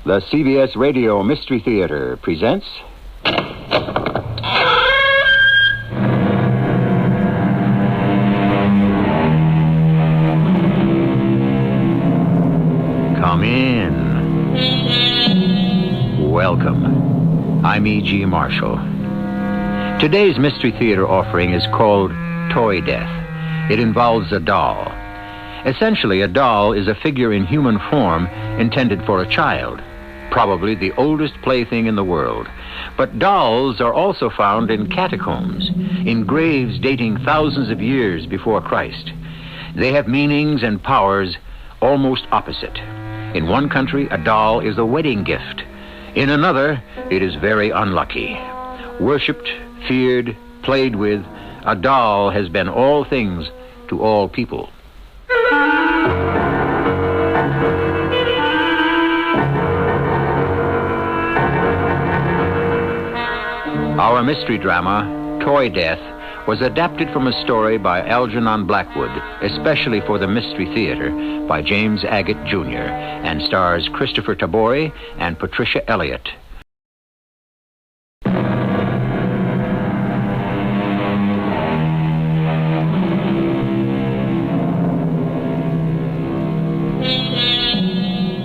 The CBS Radio Mystery Theater presents... Come in. Welcome. I'm E.G. Marshall. Today's Mystery Theater offering is called Toy Death. It involves a doll. Essentially, a doll is a figure in human form intended for a child, probably the oldest plaything in the world. But dolls are also found in catacombs, in graves dating thousands of years before Christ. They have meanings and powers almost opposite. In one country, a doll is a wedding gift. In another, it is very unlucky. Worshipped, feared, played with, a doll has been all things to all people. Our mystery drama, Toy Death, was adapted from a story by Algernon Blackwood, especially for the Mystery Theater, by James Agate, Jr., and stars Christopher Tabori and Patricia Elliott.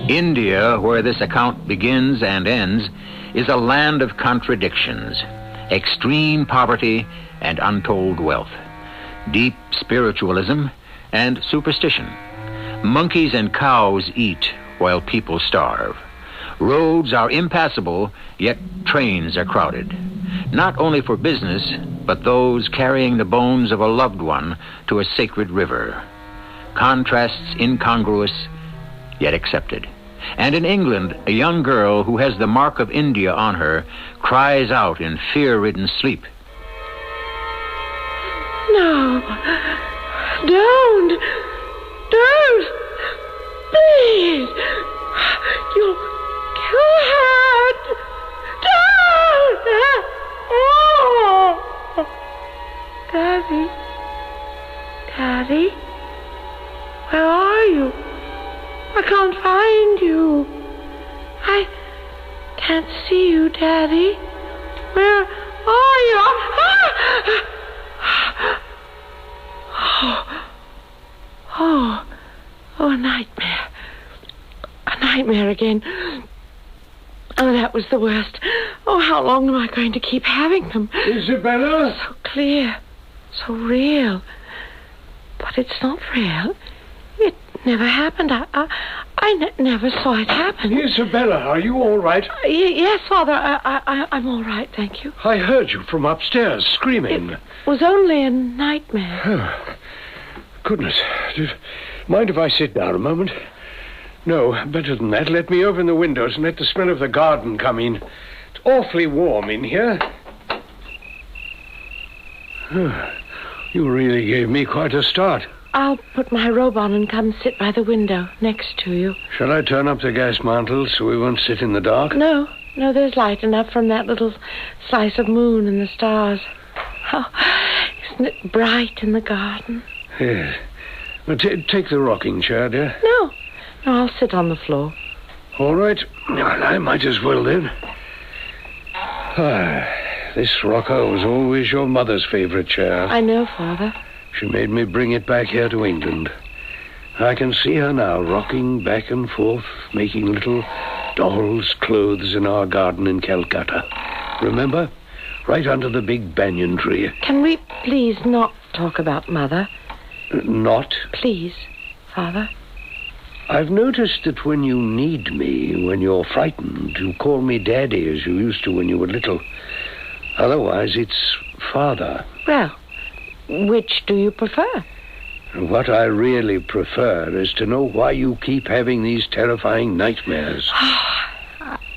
India, where this account begins and ends, is a land of contradictions, extreme poverty and untold wealth, deep spiritualism and superstition. Monkeys and cows eat while people starve. Roads are impassable, yet trains are crowded, not only for business, but those carrying the bones of a loved one to a sacred river. Contrasts incongruous, yet accepted. And in England, a young girl who has the mark of India on her cries out in fear-ridden sleep. No, don't, please, you'll kill her, don't, oh, Daddy, where are you? I can't find you. I can't see you, Daddy. Where are you? Oh, a nightmare. A nightmare again. Oh, that was the worst. Oh, how long am I going to keep having them? Isabella? So clear, so real. But it's not real. It never happened. I never saw it happen. Isabella, are you all right? Yes, Father. I'm all right, thank you. I heard you from upstairs screaming. It was only a nightmare. Oh, goodness. Mind if I sit down a moment? No, better than that. Let me open the windows and let the smell of the garden come in. It's awfully warm in here. You really gave me quite a start. I'll put my robe on and come sit by the window next to you. Shall I turn up the gas mantle so we won't sit in the dark? No, there's light enough from that little slice of moon and the stars. Oh, isn't it bright in the garden? Yes. Well, take the rocking chair, dear. No, I'll sit on the floor. All right. Well, I might as well then. This rocker was always your mother's favorite chair. I know, Father. She made me bring it back here to England. I can see her now, rocking back and forth, making little dolls' clothes in our garden in Calcutta. Remember? Right under the big banyan tree. Can we please not talk about Mother? Not? Please, Father. I've noticed that when you need me, when you're frightened, you call me Daddy as you used to when you were little. Otherwise, it's Father. Well, which do you prefer? What I really prefer is to know why you keep having these terrifying nightmares.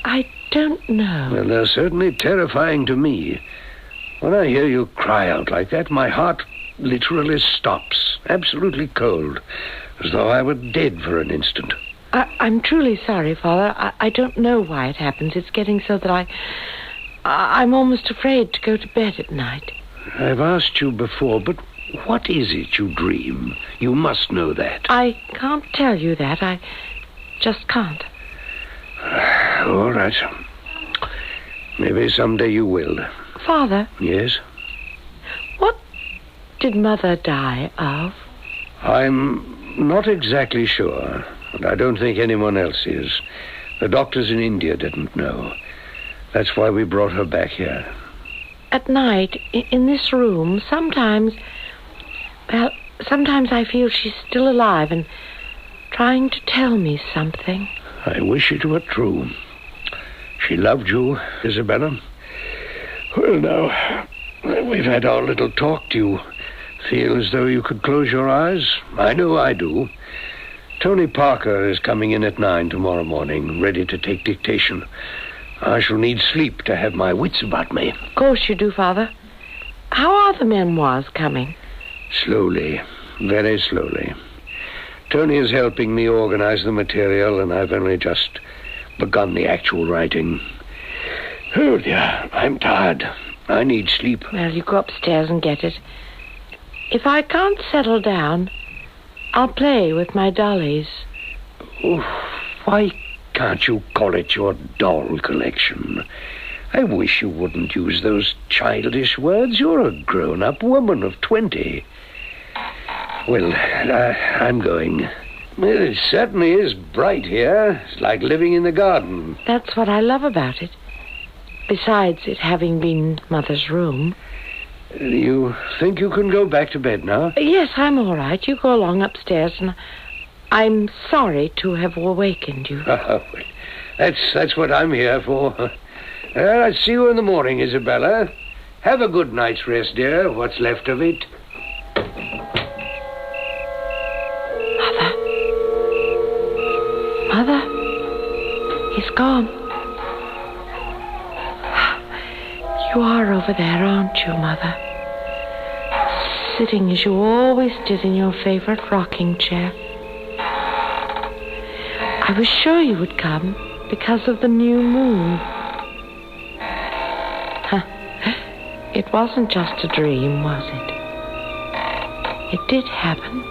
I don't know. Well, they're certainly terrifying to me. When I hear you cry out like that, my heart literally stops, absolutely cold, as though I were dead for an instant. I'm truly sorry, Father. I don't know why it happens. It's getting so that I'm almost afraid to go to bed at night. I've asked you before, but what is it you dream? You must know that. I can't tell you that. I just can't. All right. Maybe someday you will. Father, Yes? what did Mother die of? I'm not exactly sure, and I don't think anyone else is. The doctors in India didn't know. That's why we brought her back here. At night, in this room, sometimes I feel she's still alive and trying to tell me something. I wish it were true. She loved you, Isabella. Well, now, we've had our little talk. Do you feel as though you could close your eyes? I know I do. Tony Parker is coming in at 9 tomorrow morning, ready to take dictation. I shall need sleep to have my wits about me. Of course you do, Father. How are the memoirs coming? Slowly, very slowly. Tony is helping me organize the material, and I've only just begun the actual writing. Oh, dear, I'm tired. I need sleep. Well, you go upstairs and get it. If I can't settle down, I'll play with my dollies. Oh, why can't you call it your doll collection? I wish you wouldn't use those childish words. You're a grown-up woman of 20. Well, I'm going. Well, it certainly is bright here. It's like living in the garden. That's what I love about it. Besides it having been Mother's room. You think you can go back to bed now? Yes, I'm all right. You go along upstairs, and I'm sorry to have awakened you. That's what I'm here for. I'll see you in the morning, Isabella. Have a good night's rest, dear, what's left of it. Mother, he's gone. You are over there, aren't you, Mother? Sitting as you always did in your favorite rocking chair. I was sure you would come because of the new moon. It wasn't just a dream, was it? It did happen.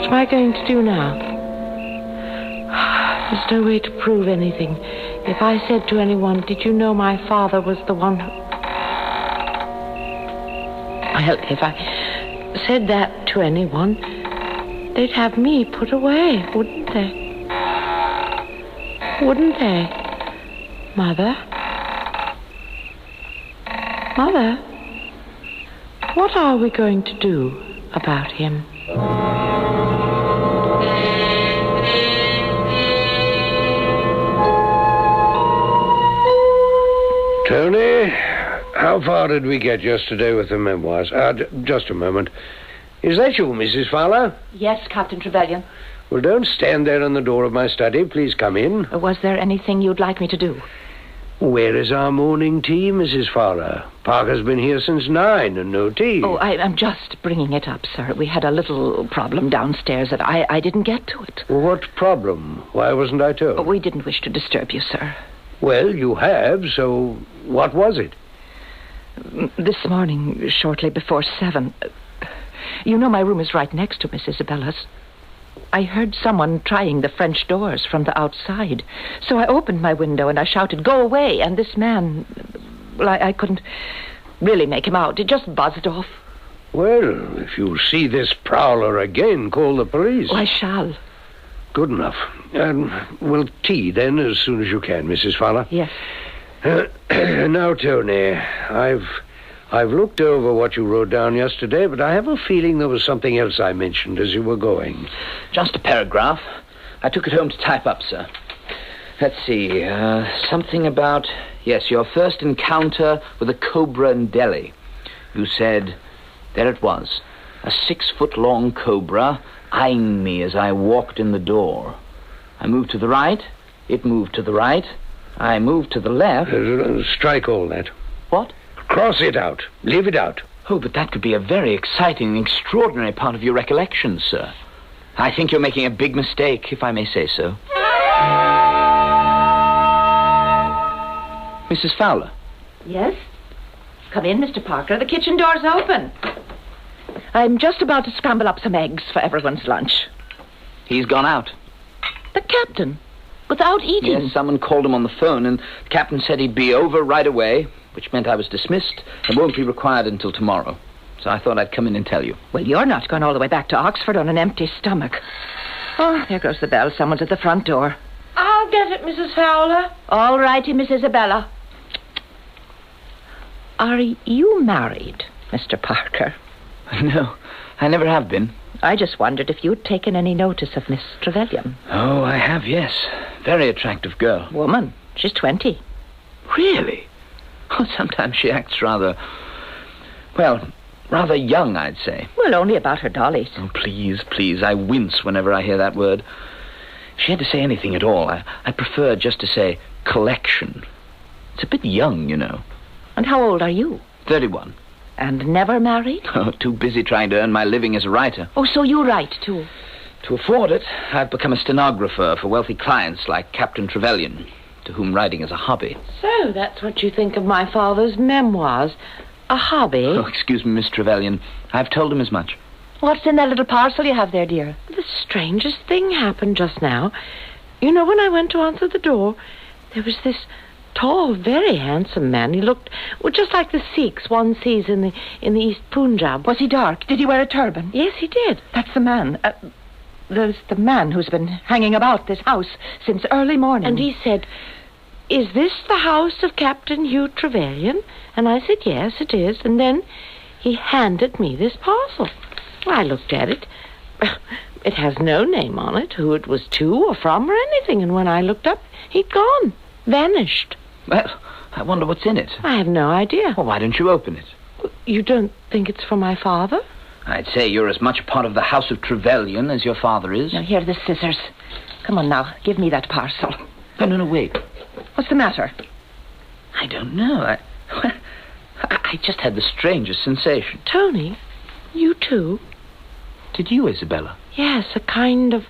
What am I going to do now? There's no way to prove anything. If I said to anyone, did you know my father was the one who... Well, if I said that to anyone, they'd have me put away, wouldn't they? Wouldn't they? Mother? Mother? What are we going to do about him? Tony, how far did we get yesterday with the memoirs? Just a moment. Is that you, Mrs. Fowler? Yes, Captain Trevelyan. Well, don't stand there in the door of my study. Please come in. Was there anything you'd like me to do? Where is our morning tea, Mrs. Fowler? Parker's been here since 9 and no tea. Oh, I'm just bringing it up, sir. We had a little problem downstairs that I didn't get to it. What problem? Why wasn't I told? Oh, we didn't wish to disturb you, sir. Well, you have, so what was it? This morning, shortly before 7... You know my room is right next to Miss Isabella's. I heard someone trying the French doors from the outside. So I opened my window and I shouted, "Go away!" And this man... Well, I couldn't really make him out. It just buzzed off. Well, if you see this prowler again, call the police. Oh, I shall. Good enough. Well, tea then, as soon as you can, Mrs. Fowler. Yes. Now, Tony, I've looked over what you wrote down yesterday, but I have a feeling there was something else I mentioned as you were going. Just a paragraph. I took it home to type up, sir. Let's see. Something about, yes, your first encounter with a cobra in Delhi. You said, there it was, a 6-foot-long cobra eyeing me as I walked in the door. I moved to the right. It moved to the right. I moved to the left. Strike all that. What? Cross it out. Leave it out. Oh, but that could be a very exciting and extraordinary part of your recollections, sir. I think you're making a big mistake, if I may say so. Mrs. Fowler. Yes? Come in, Mr. Parker. The kitchen door's open. I'm just about to scramble up some eggs for everyone's lunch. He's gone out. The captain? without eating? Yes, someone called him on the phone, and the captain said he'd be over right away, which meant I was dismissed and won't be required until tomorrow. So I thought I'd come in and tell you. Well, you're not going all the way back to Oxford on an empty stomach. Oh, there goes the bell. Someone's at the front door. I'll get it, Mrs. Fowler. All righty, Miss Isabella. Are you married, Mr. Parker? No, I never have been. I just wondered if you'd taken any notice of Miss Trevelyan. Oh, I have, yes. Very attractive girl. Woman. She's 20. Really? Oh, sometimes she acts rather young, I'd say. Well, only about her dollies. Oh, please, I wince whenever I hear that word. If she had to say anything at all, I prefer just to say collection. It's a bit young, you know. And how old are you? 31. And never married? Oh, too busy trying to earn my living as a writer. Oh, so you write, too? To afford it, I've become a stenographer for wealthy clients like Captain Trevelyan, to whom writing is a hobby. So that's what you think of my father's memoirs. A hobby? Oh, excuse me, Miss Trevelyan. I've told him as much. What's in that little parcel you have there, dear? The strangest thing happened just now. You know, when I went to answer the door, there was this tall, very handsome man. He looked just like the Sikhs one sees in the East Punjab. Was he dark? Did he wear a turban? Yes, he did. That's the man. There's the man who's been hanging about this house since early morning. And he said, "Is this the house of Captain Hugh Trevelyan?" And I said, "Yes, it is." And then he handed me this parcel. Well, I looked at it. It has no name on it, who it was to or from or anything. And when I looked up, he'd gone. Vanished. Well, I wonder what's in it. I have no idea. Well, why don't you open it? You don't think it's for my father? I'd say you're as much part of the House of Trevelyan as your father is. Now, here are the scissors. Come on now, give me that parcel. No, wait. What's the matter? I don't know. I just had the strangest sensation. Tony, you too? Did you, Isabella? Yes, a kind of,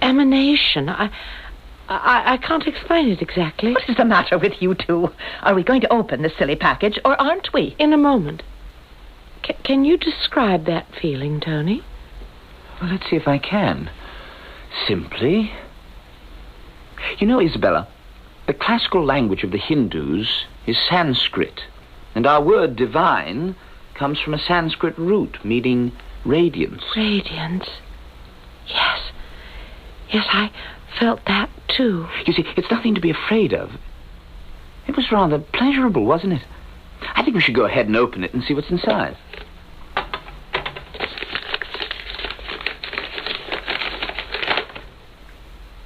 emanation. I can't explain it exactly. What is the matter with you two? Are we going to open this silly package, or aren't we? In a moment. Can you describe that feeling, Tony? Well, let's see if I can. Simply. You know, Isabella, the classical language of the Hindus is Sanskrit, and our word divine comes from a Sanskrit root meaning radiance. Radiance? Yes. Yes, I felt that, too. You see, it's nothing to be afraid of. It was rather pleasurable, wasn't it? I think we should go ahead and open it and see what's inside.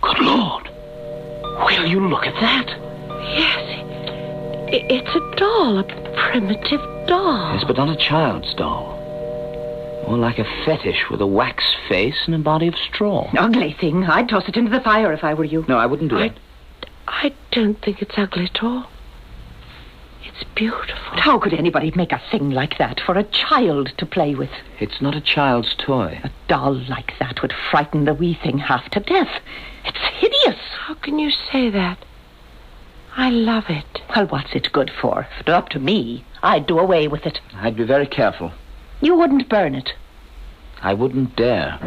Good Lord! Will you look at that? Yes, it's a doll, a primitive doll. Yes, but not a child's doll. More like a fetish with a wax face and a body of straw. Ugly thing. I'd toss it into the fire if I were you. No, I wouldn't do that. I don't think it's ugly at all. It's beautiful. But how could anybody make a thing like that for a child to play with? It's not a child's toy. A doll like that would frighten the wee thing half to death. It's hideous. How can you say that? I love it. Well, what's it good for? If it were up to me, I'd do away with it. I'd be very careful. You wouldn't burn it. I wouldn't dare.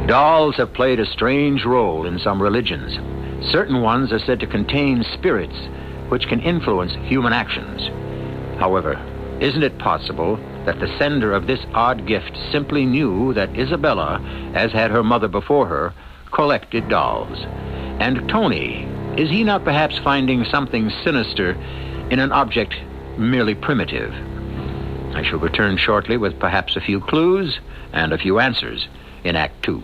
Dolls have played a strange role in some religions. Certain ones are said to contain spirits which can influence human actions. However, isn't it possible that the sender of this odd gift simply knew that Isabella, as had her mother before her, collected dolls? And Tony, is he not perhaps finding something sinister in an object merely primitive? I shall return shortly with perhaps a few clues and a few answers in Act 2.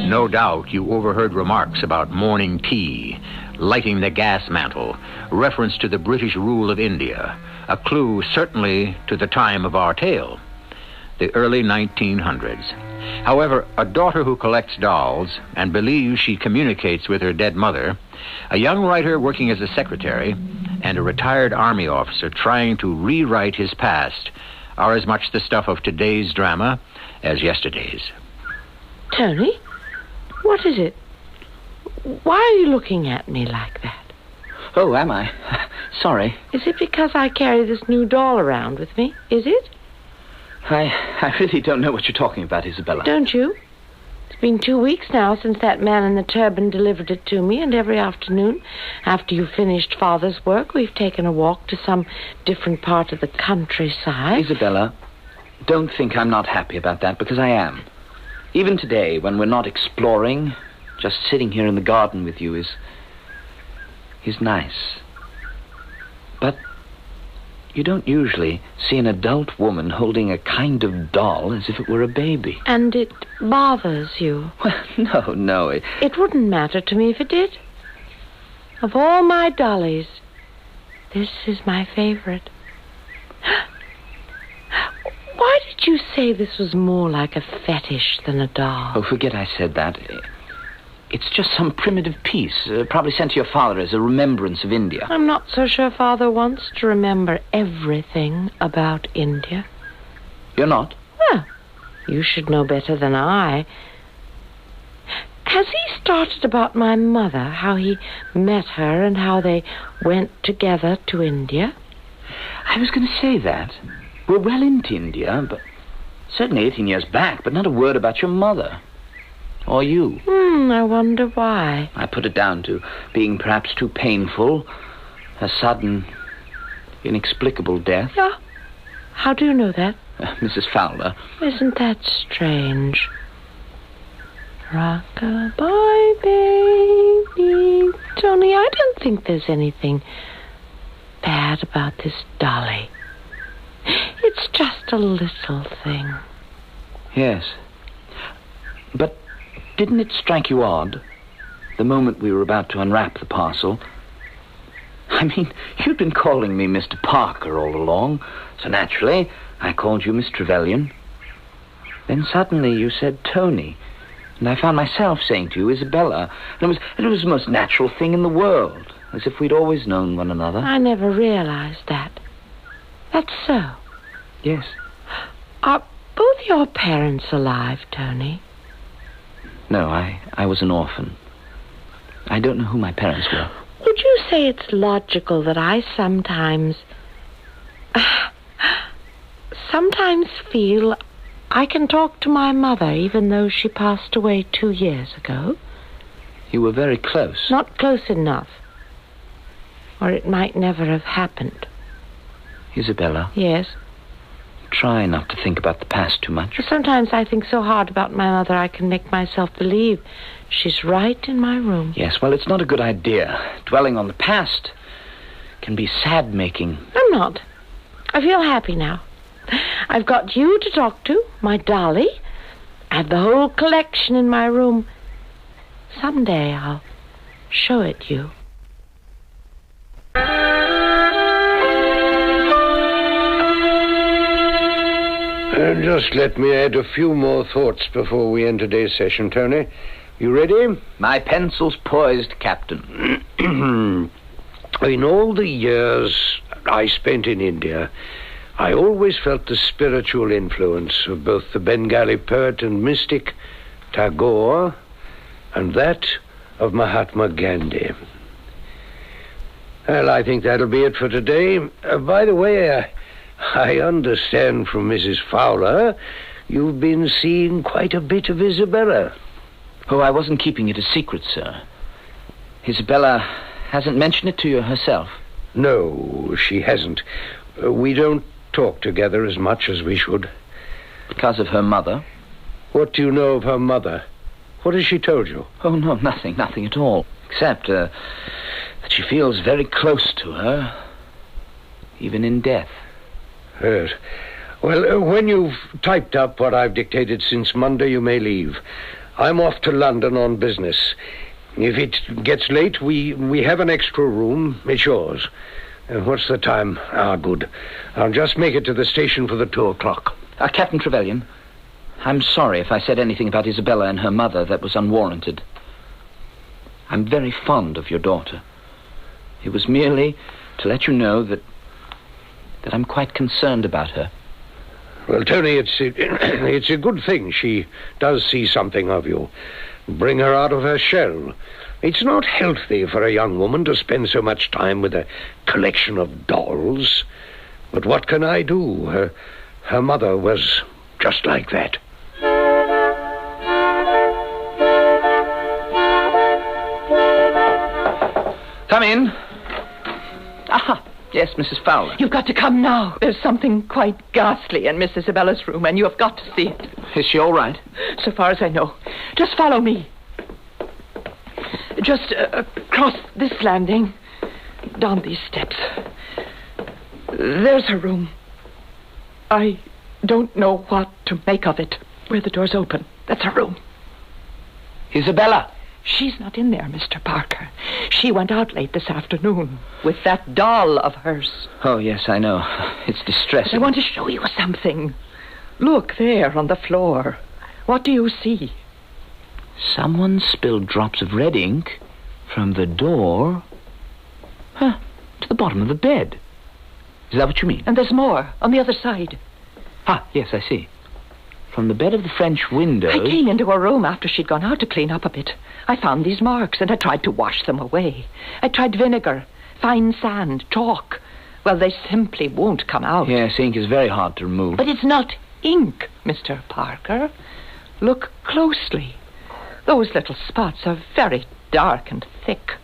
No doubt you overheard remarks about morning tea, lighting the gas mantle, reference to the British rule of India, a clue certainly to the time of our tale, the early 1900s. However, a daughter who collects dolls and believes she communicates with her dead mother, a young writer working as a secretary, and a retired army officer trying to rewrite his past are as much the stuff of today's drama as yesterday's. Tony? What is it? Why are you looking at me like that? Oh, am I? Sorry. Is it because I carry this new doll around with me? Is it? I really don't know what you're talking about, Isabella. Don't you? It's been 2 weeks now since that man in the turban delivered it to me, and every afternoon, after you've finished Father's work, we've taken a walk to some different part of the countryside. Isabella, don't think I'm not happy about that, because I am. Even today, when we're not exploring, just sitting here in the garden with you is nice. But you don't usually see an adult woman holding a kind of doll as if it were a baby. And it bothers you? Well, no. It wouldn't matter to me if it did. Of all my dollies, this is my favorite. Why did you say this was more like a fetish than a doll? Oh, forget I said that. It's just some primitive piece, probably sent to your father as a remembrance of India. I'm not so sure Father wants to remember everything about India. You're not? Well, you should know better than I. Has he started about my mother, how he met her and how they went together to India? I was going to say that. We're well into India, but certainly 18 years back, but not a word about your mother. Or you. I wonder why. I put it down to being perhaps too painful. A sudden, inexplicable death. Yeah. How do you know that? Mrs. Fowler. Isn't that strange? Rock-a-bye, baby. Tony, I don't think there's anything bad about this dolly. It's just a little thing. Yes. But didn't it strike you odd, the moment we were about to unwrap the parcel? I mean, you'd been calling me Mr. Parker all along, so naturally I called you Miss Trevelyan. Then suddenly you said Tony, and I found myself saying to you Isabella, and it was the most natural thing in the world, as if we'd always known one another. I never realized that. That's so. Yes. Are both your parents alive, Tony? No, I was an orphan. I don't know who my parents were. Would you say it's logical that I sometimes feel I can talk to my mother even though she passed away 2 years ago? You were very close. Not close enough. Or it might never have happened. Isabella. Yes? Try not to think about the past too much. Sometimes I think so hard about my mother I can make myself believe she's right in my room. Yes, well, it's not a good idea. Dwelling on the past can be sad-making. I'm not. I feel happy now. I've got you to talk to, my dolly. I have the whole collection in my room. Someday I'll show it you. Just let me add a few more thoughts before we end today's session, Tony. You ready? My pencil's poised, Captain. In all the years I spent in India, I always felt the spiritual influence of both the Bengali poet and mystic Tagore and that of Mahatma Gandhi. Well, I think that'll be it for today. By the way, I understand from Mrs. Fowler you've been seeing quite a bit of Isabella. Oh, I wasn't keeping it a secret, sir. Isabella hasn't mentioned it to you herself. No, she hasn't. We don't talk together as much as we should. Because of her mother? What do you know of her mother? What has she told you? Oh, no, nothing at all. Except that she feels very close to her, even in death. Yes. Well, when you've typed up what I've dictated since Monday, you may leave. I'm off to London on business. If it gets late, we have an extra room. It's yours. What's the time? Good. I'll just make it to the station for the 2 o'clock. Captain Trevelyan, I'm sorry if I said anything about Isabella and her mother that was unwarranted. I'm very fond of your daughter. It was merely to let you know that I'm quite concerned about her. Well, Tony, it's a good thing she does see something of you. Bring her out of her shell. It's not healthy for a young woman to spend so much time with a collection of dolls. But what can I do? Her mother was just like that. Come in. Aha, yes, Mrs. Fowler. You've got to come now. There's something quite ghastly in Miss Isabella's room, and you have got to see it. Is she all right? So far as I know. Just follow me. Just across this landing, down these steps. There's her room. I don't know what to make of it. Where the door's open. That's her room. Isabella. She's not in there, Mr. Parker. She went out late this afternoon with that doll of hers. Oh, yes, I know. It's distressing. I want to show you something. Look there on the floor. What do you see? Someone spilled drops of red ink from the door to the bottom of the bed. Is that what you mean? And there's more on the other side. Ah, yes, I see. From the bed of the French window... I came into her room after she'd gone out to clean up a bit. I found these marks, and I tried to wash them away. I tried vinegar, fine sand, chalk. Well, they simply won't come out. Yes, ink is very hard to remove. But it's not ink, Mr. Parker. Look closely. Those little spots are very dark and thick.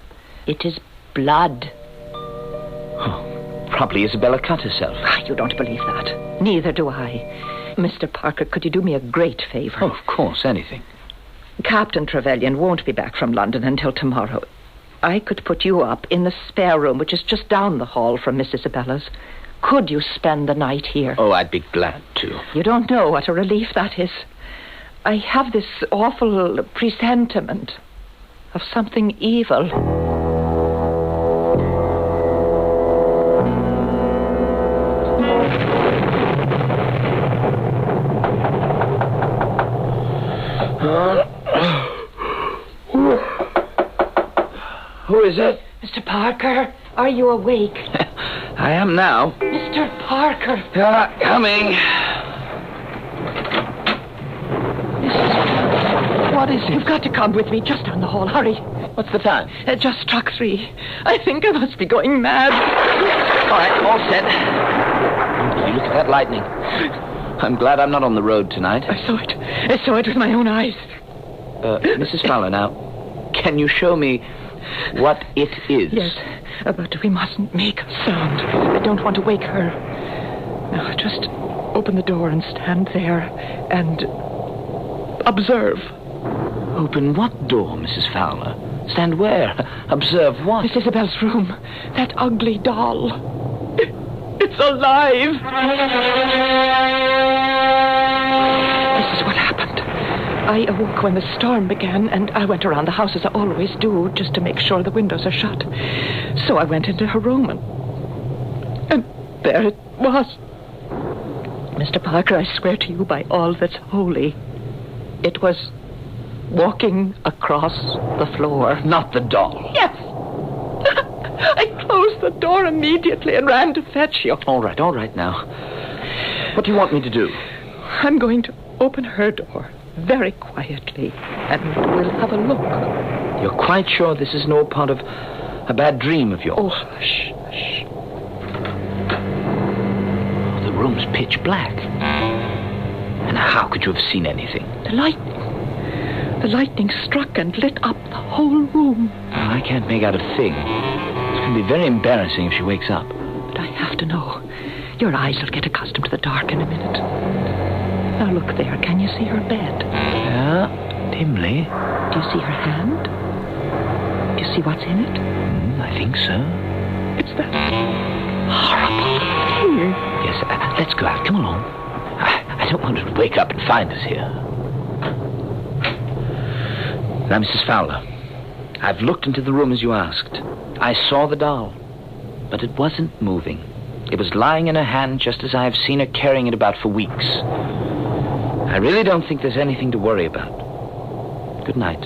It is blood. Oh, probably Isabella cut herself. You don't believe that. Neither do I. Mr. Parker, could you do me a great favor? Oh, of course, anything. Captain Trevelyan won't be back from London until tomorrow. I could put you up in the spare room, which is just down the hall from Miss Isabella's. Could you spend the night here? Oh, I'd be glad to. You don't know what a relief that is. I have this awful presentiment of something evil. Who is it? Mr. Parker, are you awake? I am now. Mr. Parker. Coming. What is it? You've got to come with me just down the hall. Hurry. What's the time? It just struck 3. I think I must be going mad. All right, all set. Look at that lightning. I'm glad I'm not on the road tonight. I saw it. I saw it with my own eyes. Mrs. Fowler, now, can you show me what it is? Yes, but we mustn't make a sound. I don't want to wake her. Now, just open the door and stand there and observe. Open what door, Mrs. Fowler? Stand where? Observe what? Miss Isabel's room. That ugly doll. It's alive. This is what happened. I awoke when the storm began, and I went around the house as I always do, just to make sure the windows are shut. So I went into her room, and there it was. Mr. Parker, I swear to you by all that's holy, it was walking across the floor. Not the doll. Yes. I closed the door immediately and ran to fetch you. All right now. What do you want me to do? I'm going to open her door very quietly, and we'll have a look. You're quite sure this is no part of a bad dream of yours? Oh, hush, hush. Oh, the room's pitch black. And how could you have seen anything? The lightning struck and lit up the whole room. Well, I can't make out a thing. It's going to be very embarrassing if she wakes up. But I have to know. Your eyes will get accustomed to the dark in a minute. Now look there. Can you see her bed? Yeah, dimly. Do you see her hand? Do you see what's in it? I think so. It's that horrible thing. Yes, let's go out. Come along. I don't want her to wake up and find us here. Now, Mrs. Fowler, I've looked into the room as you asked. I saw the doll, but it wasn't moving. It was lying in her hand just as I've seen her carrying it about for weeks. I really don't think there's anything to worry about. Good night.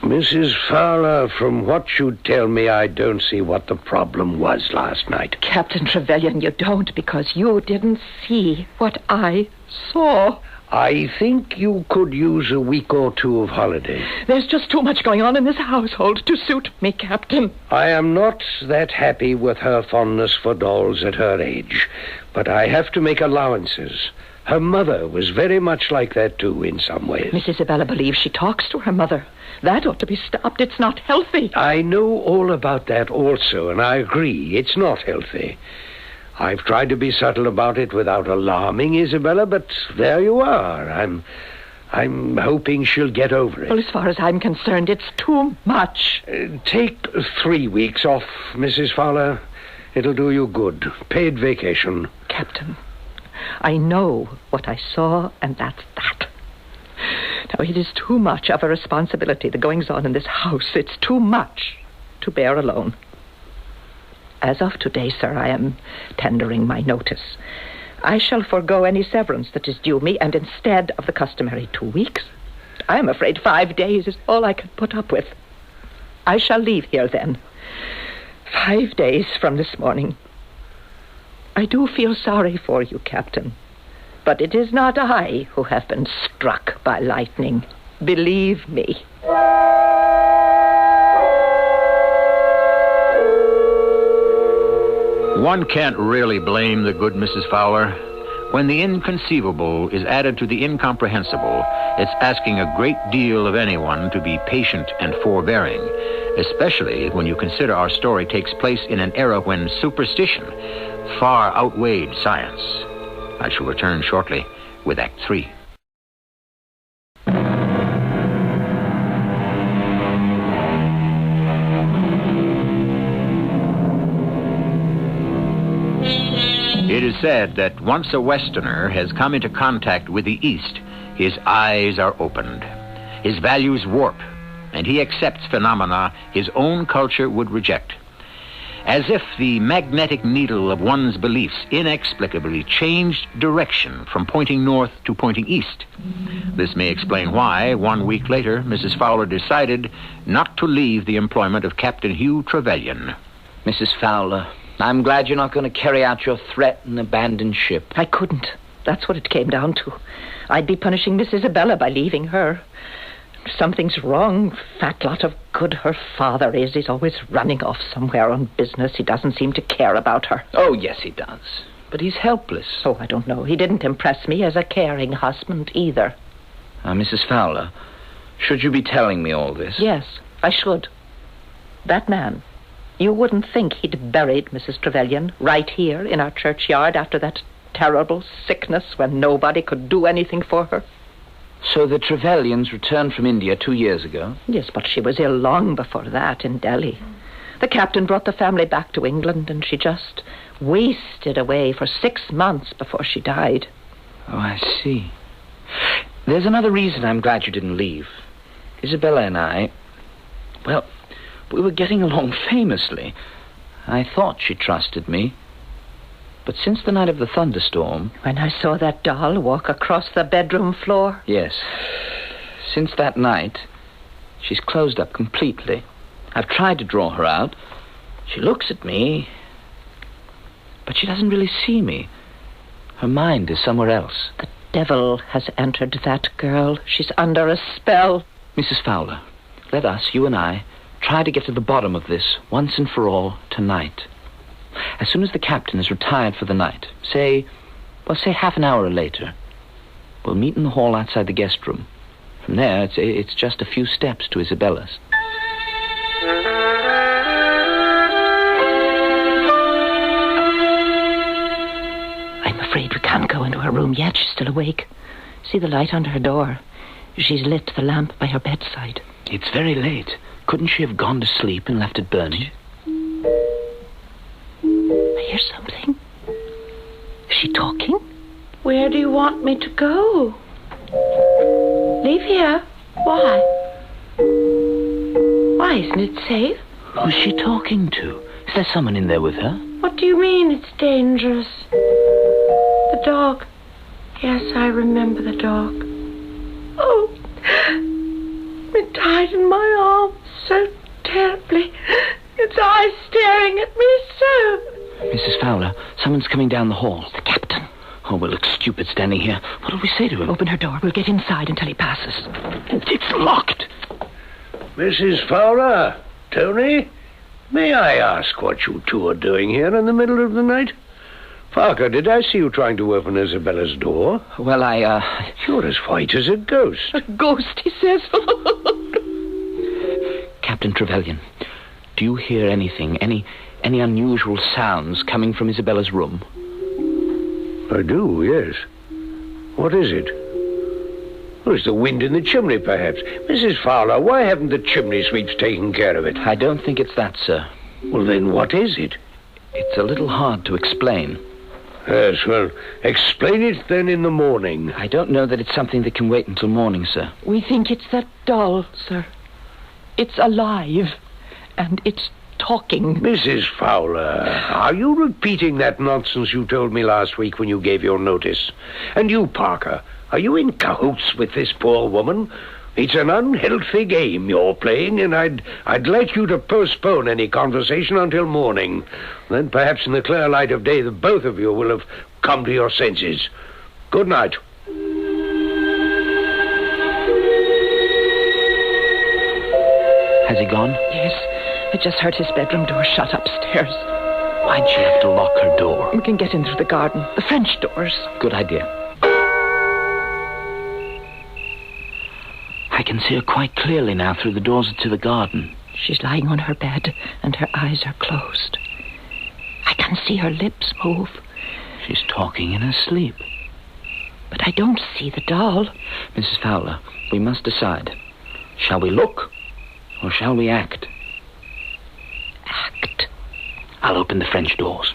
Mrs. Fowler, from what you tell me, I don't see what the problem was last night. Captain Trevelyan, you don't, because you didn't see what I saw. I think you could use a week or two of holiday. There's just too much going on in this household to suit me, Captain. I am not that happy with her fondness for dolls at her age, but I have to make allowances. Her mother was very much like that, too, in some ways. Miss Isabella believes she talks to her mother. That ought to be stopped. It's not healthy. I know all about that also, and I agree. It's not healthy. I've tried to be subtle about it without alarming Isabella, but there you are. I'm hoping she'll get over it. Well, as far as I'm concerned, it's too much. Take 3 weeks off, Mrs. Fowler. It'll do you good. Paid vacation. Captain, I know what I saw, and that's that. Now, it is too much of a responsibility, the goings-on in this house. It's too much to bear alone. As of today, sir, I am tendering my notice. I shall forego any severance that is due me, and instead of the customary 2 weeks, I am afraid 5 days is all I can put up with. I shall leave here then. 5 days from this morning. I do feel sorry for you, Captain. But it is not I who have been struck by lightning. Believe me. One can't really blame the good Mrs. Fowler. When the inconceivable is added to the incomprehensible, it's asking a great deal of anyone to be patient and forbearing, especially when you consider our story takes place in an era when superstition far outweighed science. I shall return shortly with Act 3. It is said that once a Westerner has come into contact with the East, his eyes are opened, his values warp, and he accepts phenomena his own culture would reject. As if the magnetic needle of one's beliefs inexplicably changed direction from pointing north to pointing east. This may explain why, 1 week later, Mrs. Fowler decided not to leave the employment of Captain Hugh Trevelyan. Mrs. Fowler, I'm glad you're not going to carry out your threat and abandon ship. I couldn't. That's what it came down to. I'd be punishing Miss Isabella by leaving her. Something's wrong. Fat lot of good her father is. He's always running off somewhere on business. He doesn't seem to care about her. Oh, yes, he does. But he's helpless. Oh, I don't know. He didn't impress me as a caring husband either. Mrs. Fowler, should you be telling me all this? Yes, I should. That man, you wouldn't think he'd buried Mrs. Trevelyan right here in our churchyard after that terrible sickness when nobody could do anything for her. So the Trevelyans returned from India 2 years ago? Yes, but she was ill long before that in Delhi. The captain brought the family back to England, and she just wasted away for 6 months before she died. Oh, I see. There's another reason I'm glad you didn't leave. Isabella and I, well, we were getting along famously. I thought she trusted me. But since the night of the thunderstorm... When I saw that doll walk across the bedroom floor? Yes. Since that night, she's closed up completely. I've tried to draw her out. She looks at me, but she doesn't really see me. Her mind is somewhere else. The devil has entered that girl. She's under a spell. Mrs. Fowler, let us, you and I, try to get to the bottom of this once and for all tonight. As soon as the captain is retired for the night, say half an hour later, we'll meet in the hall outside the guest room. From there, it's just a few steps to Isabella's. I'm afraid we can't go into her room yet. She's still awake. See the light under her door. She's lit the lamp by her bedside. It's very late. Couldn't she have gone to sleep and left it burning? I hear something. Is she talking? Where do you want me to go? Leave here? Why? Why, isn't it safe? Who's she talking to? Is there someone in there with her? What do you mean it's dangerous? The dog. Yes, I remember the dog. Oh, it died in my arms so terribly. Its eyes staring at me so. Mrs. Fowler, someone's coming down the hall. The captain. Oh, we'll look stupid standing here. What'll we say to him? Open her door. We'll get inside until he passes. It's locked. Mrs. Fowler, Tony, may I ask what you two are doing here in the middle of the night? Parker, did I see you trying to open Isabella's door? Well, You're as white as a ghost. A ghost, he says. Captain Trevelyan, do you hear anything, any unusual sounds coming from Isabella's room? I do, yes. What is it? Oh, it's the wind in the chimney, perhaps. Mrs. Fowler, why haven't the chimney sweeps taken care of it? I don't think it's that, sir. Well, then what is it? It's a little hard to explain. Yes, well, explain it then in the morning. I don't know that it's something that can wait until morning, sir. We think it's that doll, sir. It's alive, and it's talking. Mrs. Fowler, are you repeating that nonsense you told me last week when you gave your notice? And you, Parker, are you in cahoots with this poor woman? It's an unhealthy game you're playing, and I'd like you to postpone any conversation until morning. Then perhaps in the clear light of day the both of you will have come to your senses. Good night. Has he gone? Yes, I just heard his bedroom door shut upstairs. Why'd she have to lock her door? We can get in through the garden. The French doors. Good idea. I can see her quite clearly now through the doors to the garden. She's lying on her bed, and her eyes are closed. I can see her lips move. She's talking in her sleep. But I don't see the doll. Mrs. Fowler, we must decide. Shall we look, or shall we act? Act. I'll open the French doors.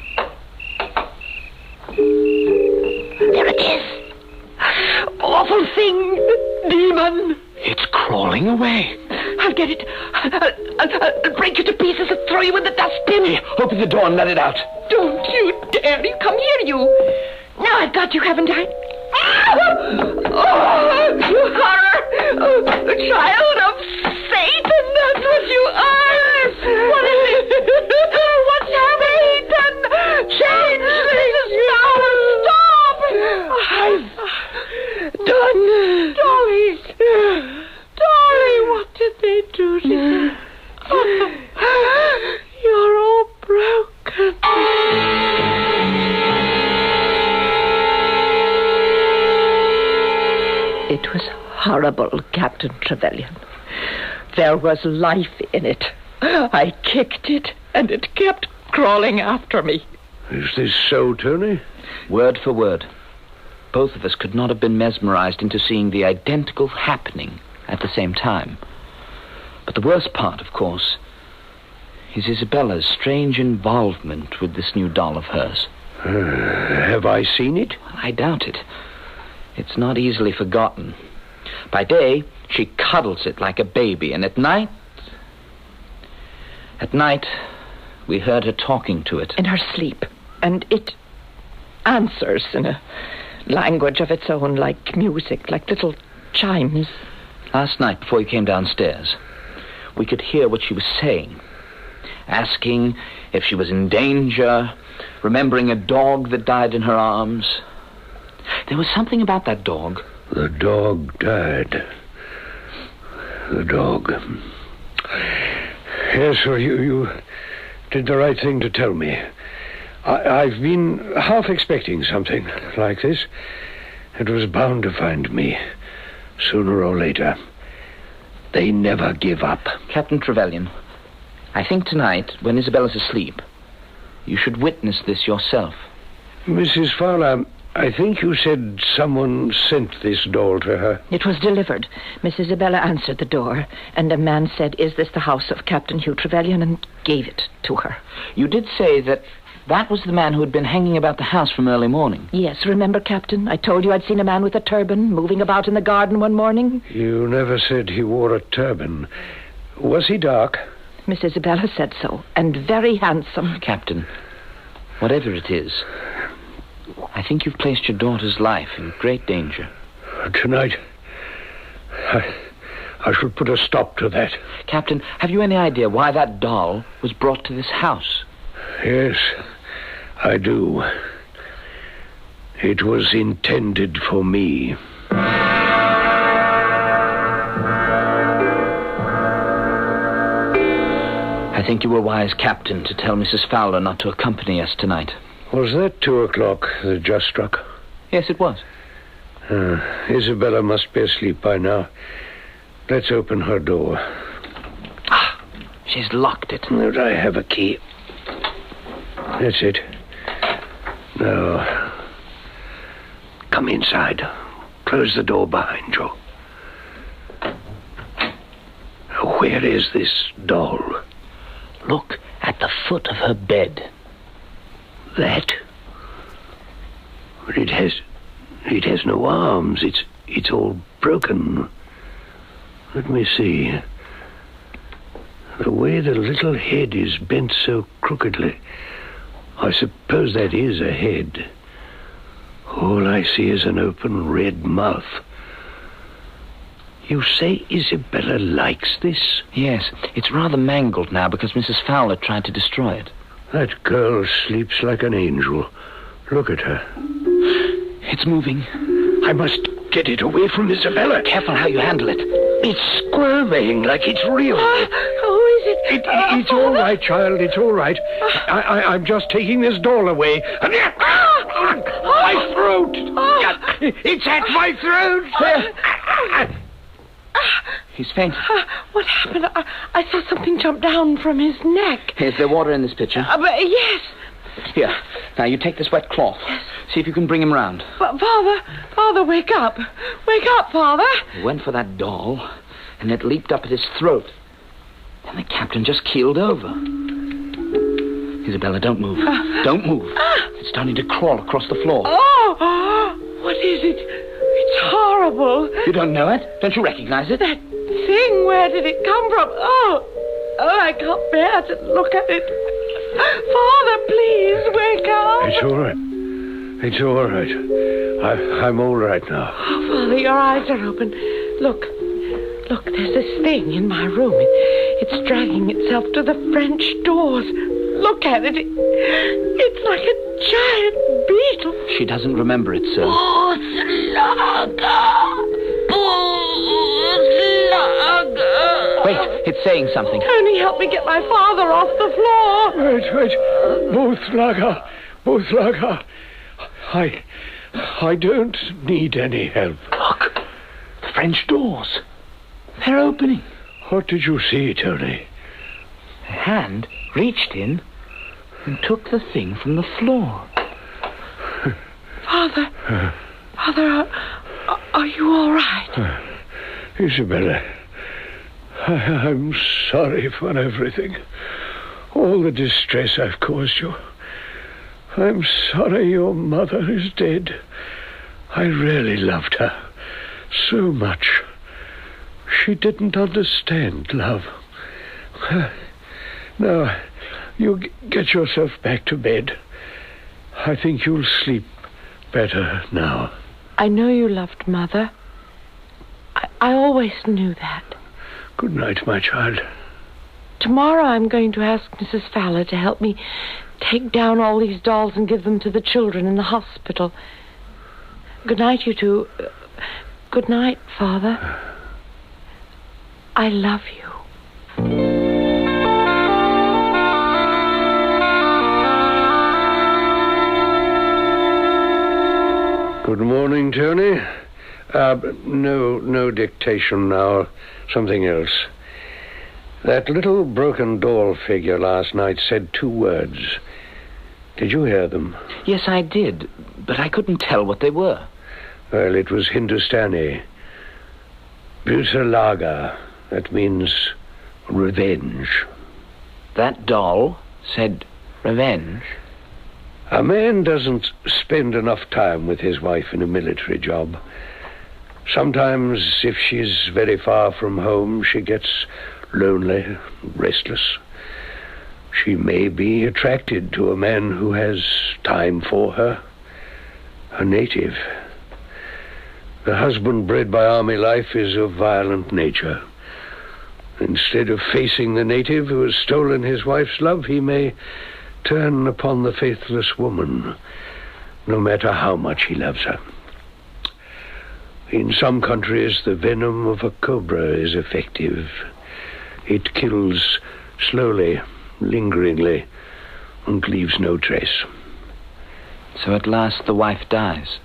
There it is. Awful thing. Demon. It's crawling away. I'll get it. I'll break you to pieces and throw you in the dustbin. Here, open the door and let it out. Don't you dare. You come here, you. Now I've got you, haven't I? Oh, you horror. Oh, a child of Satan, that's what you are. What is it? What's happening? Satan! Changelings! Stop! I've done. Dolly, what did they do to you? Oh, you're all broken. It was horrible, Captain Trevelyan. There was life in it. I kicked it, and it kept crawling after me. Is this so, Tony? Word for word. Both of us could not have been mesmerized into seeing the identical happening at the same time. But the worst part, of course, is Isabella's strange involvement with this new doll of hers. Have I seen it? I doubt it. It's not easily forgotten. By day, she cuddles it like a baby, and at night, we heard her talking to it. In her sleep. And it answers in a language of its own, like music, like little chimes. Last night, before you came downstairs, we could hear what she was saying. Asking if she was in danger, remembering a dog that died in her arms. There was something about that dog. The dog died. The dog. Yes, well, you did the right thing to tell me. I've been half expecting something like this. It was bound to find me, sooner or later. They never give up. Captain Trevelyan, I think tonight, when Isabella's asleep, you should witness this yourself. Mrs. Fowler, I think you said someone sent this doll to her. It was delivered. Miss Isabella answered the door, and a man said, "Is this the house of Captain Hugh Trevelyan?" and gave it to her. You did say that was the man who had been hanging about the house from early morning. Yes, remember, Captain? I told you I'd seen a man with a turban moving about in the garden one morning. You never said he wore a turban. Was he dark? Miss Isabella said so, and very handsome. Captain, whatever it is, I think you've placed your daughter's life in great danger. Tonight, I should put a stop to that. Captain, have you any idea why that doll was brought to this house? Yes, I do. It was intended for me. I think you were wise, Captain, to tell Mrs. Fowler not to accompany us tonight. Was that 2 o'clock that just struck? Yes, it was. Isabella must be asleep by now. Let's open her door. She's locked it. But I have a key. That's it. Now, come inside. Close the door behind you. Where is this doll? Look at the foot of her bed. That? It has no arms. It's all broken. Let me see. The way the little head is bent so crookedly. I suppose that is a head. All I see is an open red mouth. You say Isabella likes this? Yes, it's rather mangled now because Mrs. Fowler tried to destroy it. That girl sleeps like an angel. Look at her. It's moving. I must get it away from Isabella. Careful how you handle it. It's squirming like it's real. Who is it? It's all right, child. It's all right. I'm just taking this doll away. My throat! It's at my throat! He's fainted. What happened? I saw something jump down from his neck. Is there water in this pitcher? But yes. Here. Now, you take this wet cloth. See if you can bring him round. But Father, wake up. Wake up, Father. He went for that doll, and it leaped up at his throat. Then the captain just keeled over. Isabella, don't move. Don't move. It's starting to crawl across the floor. Oh, what is it? It's horrible. You don't know it? Don't you recognize it? That thing, where did it come from? Oh, I can't bear to look at it. Father, please, wake up. It's all right. It's all right. I'm all right now. Oh, Father, your eyes are open. Look, there's this thing in my room. It's dragging itself to the French doors. Look at it. It's like a giant beetle. She doesn't remember it, sir. Wait, it's saying something. Tony, help me get my father off the floor. Wait. Boothlager. I don't need any help. Look, the French doors. They're opening. What did you see, Tony? A hand reached in and took the thing from the floor. Father, are you all right? Isabella, I'm sorry for everything. All the distress I've caused you. I'm sorry your mother is dead. I really loved her so much. She didn't understand love. Now, you get yourself back to bed. I think you'll sleep better now. I know you loved Mother. I always knew that. Good night, my child. Tomorrow I'm going to ask Mrs. Fowler to help me take down all these dolls and give them to the children in the hospital. Good night, you two. Good night, Father. I love you. Good morning, Tony. No dictation now. Something else. That little broken doll figure last night said 2 words. Did you hear them? Yes, I did, but I couldn't tell what they were. Well, it was Hindustani. Butalaga. That means revenge. That doll said revenge? A man doesn't spend enough time with his wife in a military job. Sometimes, if she's very far from home, she gets lonely, restless. She may be attracted to a man who has time for her. A native. The husband bred by army life is of violent nature. Instead of facing the native who has stolen his wife's love, he may turn upon the faithless woman. no matter how much he loves her. In some countries, the venom of a cobra is effective. It kills slowly, lingeringly, and leaves no trace. So at last the wife dies.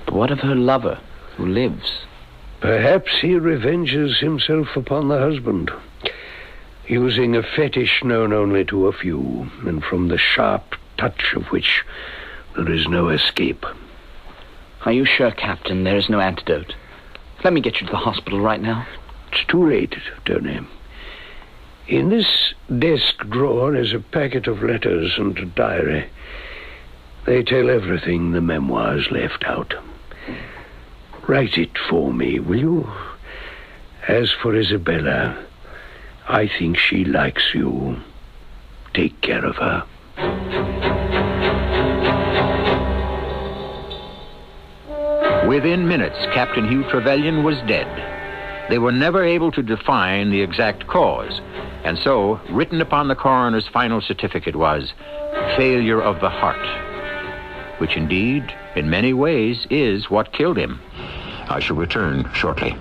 But what of her lover, who lives? Perhaps he revenges himself upon the husband, using a fetish known only to a few, and from the sharp touch of which there is no escape. Are you sure, Captain, there is no antidote? Let me get you to the hospital right now. It's too late, Tony. In this desk drawer is a packet of letters and a diary. They tell everything the memoirs left out. Write it for me, will you? As for Isabella, I think she likes you. Take care of her. Within minutes, Captain Hugh Trevelyan was dead. They were never able to define the exact cause, and so, written upon the coroner's final certificate was failure of the heart, which indeed, in many ways, is what killed him. I shall return shortly.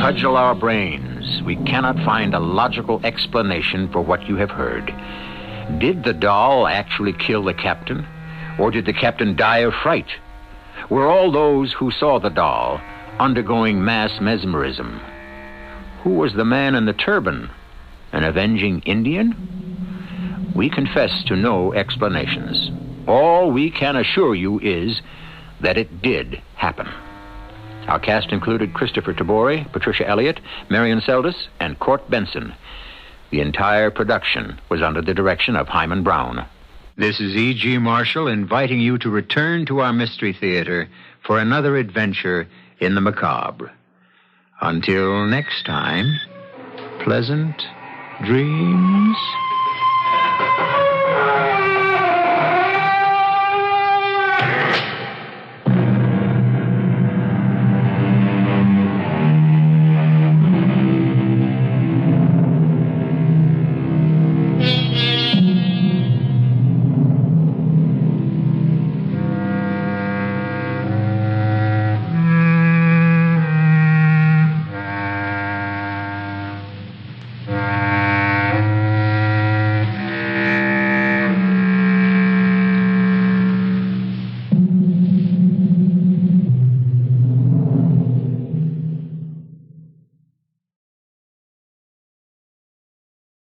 Cudgel our brains. We cannot find a logical explanation for what you have heard. Did the doll actually kill the captain? Or did the captain die of fright? Were all those who saw the doll undergoing mass mesmerism? Who was the man in the turban? An avenging Indian? We confess to no explanations. All we can assure you is that it did happen. Our cast included Christopher Tabori, Patricia Elliott, Marion Seldes, and Court Benson. The entire production was under the direction of Hyman Brown. This is E.G. Marshall inviting you to return to our Mystery Theater for another adventure in the macabre. Until next time, pleasant dreams.